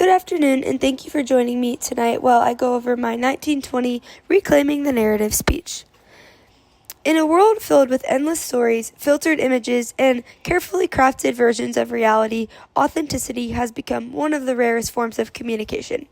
Good afternoon, and thank you for joining me tonight while I go over my 1920 Reclaiming the Narrative speech. In a world filled with endless stories, filtered images, and carefully crafted versions of reality, authenticity has become one of the rarest forms of communication.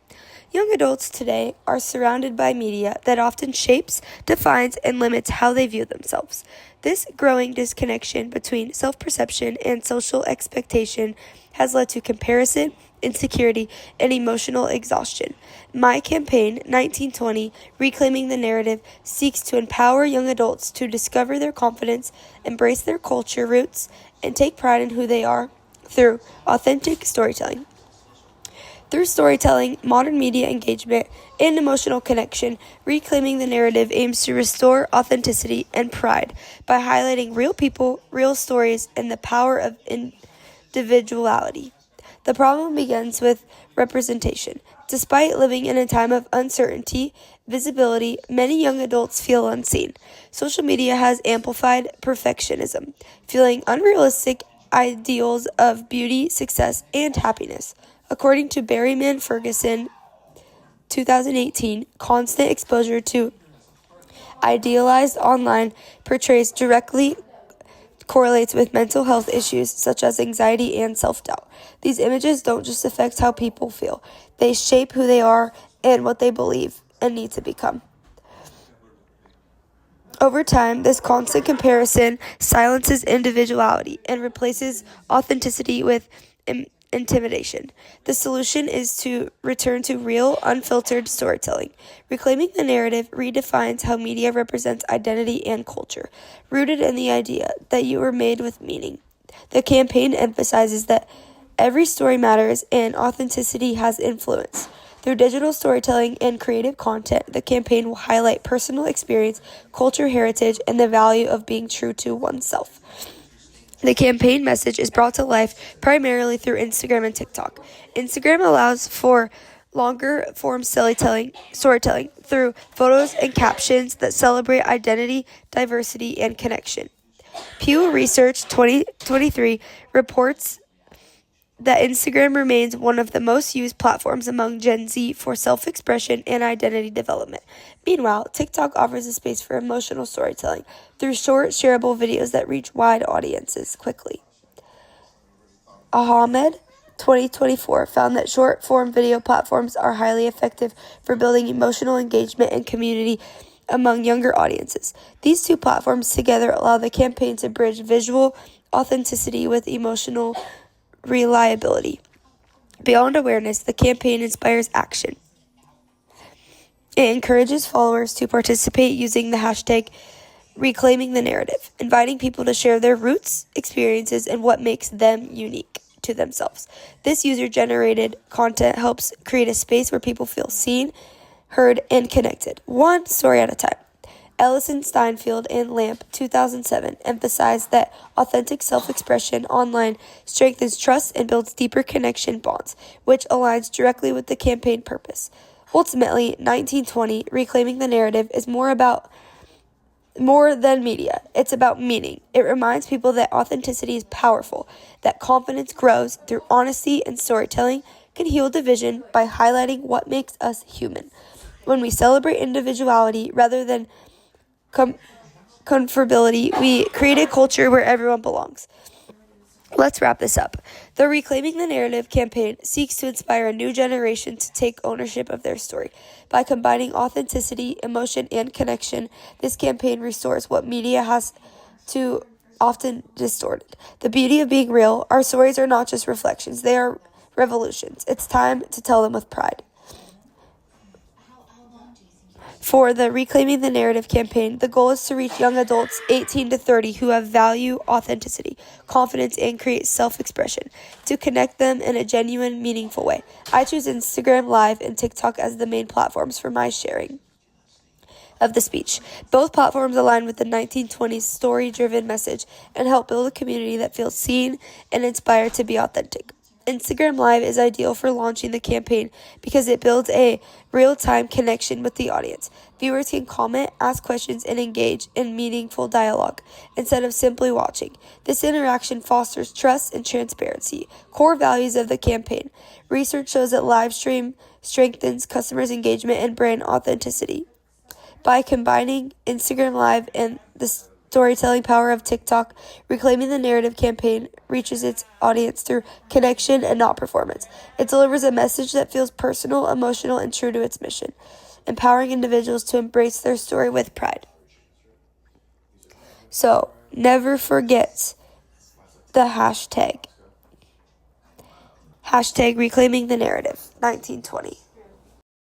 Young adults today are surrounded by media that often shapes, defines, and limits how they view themselves. This growing disconnection between self-perception and social expectation has led to comparison, insecurity, and emotional exhaustion. My campaign, 1920, Reclaiming the Narrative, seeks to empower young adults to discover their confidence, embrace their culture roots, and take pride in who they are through authentic storytelling. Through storytelling, modern media engagement, and emotional connection, Reclaiming the Narrative aims to restore authenticity and pride by highlighting real people, real stories, and the power of individuality. The problem begins with representation. Despite living in a time of uncertainty, visibility, many young adults feel unseen. Social media has amplified perfectionism, fueling unrealistic ideals of beauty, success, and happiness. According to Berryman Ferguson, 2018, constant exposure to idealized online portrays directly correlates with mental health issues such as anxiety and self-doubt. These images don't just affect how people feel. They shape who they are and what they believe and need to become. Over time, this constant comparison silences individuality and replaces authenticity with intimidation. The solution is to return to real, unfiltered storytelling. Reclaiming the Narrative redefines how media represents identity and culture, rooted in the idea that you were made with meaning. The campaign emphasizes that every story matters and authenticity has influence. Through digital storytelling and creative content, the campaign will highlight personal experience, culture, heritage, and the value of being true to oneself. The campaign message is brought to life primarily through Instagram and TikTok. Instagram allows for longer form storytelling through photos and captions that celebrate identity, diversity, and connection. Pew Research 2023 reports that Instagram remains one of the most used platforms among Gen Z for self-expression and identity development. Meanwhile, TikTok offers a space for emotional storytelling through short, shareable videos that reach wide audiences quickly. Ahmed, 2024, found that short-form video platforms are highly effective for building emotional engagement and community among younger audiences. These two platforms together allow the campaign to bridge visual authenticity with emotional reliability. Beyond awareness, the campaign inspires action. It encourages followers to participate using the hashtag Reclaiming the Narrative, inviting people to share their roots, experiences, and what makes them unique to themselves. This user-generated content helps create a space where people feel seen, heard, and connected, one story at a time. Ellison Steinfeld and Lamp, 2007, emphasized that authentic self-expression online strengthens trust and builds deeper connection bonds, which aligns directly with the campaign purpose. Ultimately, 1920, Reclaiming the Narrative is more than media. It's about meaning. It reminds people that authenticity is powerful, that confidence grows through honesty, and storytelling can heal division by highlighting what makes us human. When we celebrate individuality rather than conformity, we create a culture where everyone belongs. Let's wrap this up. The Reclaiming the Narrative campaign seeks to inspire a new generation to take ownership of their story. By combining authenticity, emotion, and connection, this campaign restores what media has too often distorted. The beauty of being real, our stories are not just reflections, they are revolutions. It's time to tell them with pride. For the Reclaiming the Narrative campaign, the goal is to reach young adults 18 to 30 who value authenticity, confidence, and create self-expression, to connect them in a genuine, meaningful way. I choose Instagram Live and TikTok as the main platforms for my sharing of the speech. Both platforms align with the 1920s story-driven message and help build a community that feels seen and inspired to be authentic. Instagram Live is ideal for launching the campaign because it builds a real-time connection with the audience. Viewers can comment, ask questions, and engage in meaningful dialogue instead of simply watching. This interaction fosters trust and transparency, core values of the campaign. Research shows that live stream strengthens customers' engagement and brand authenticity. By combining Instagram Live and the storytelling power of TikTok, Reclaiming the Narrative campaign reaches its audience through connection and not performance. It delivers a message that feels personal, emotional, and true to its mission, empowering individuals to embrace their story with pride. So, never forget the hashtag. Hashtag Reclaiming the Narrative 1920.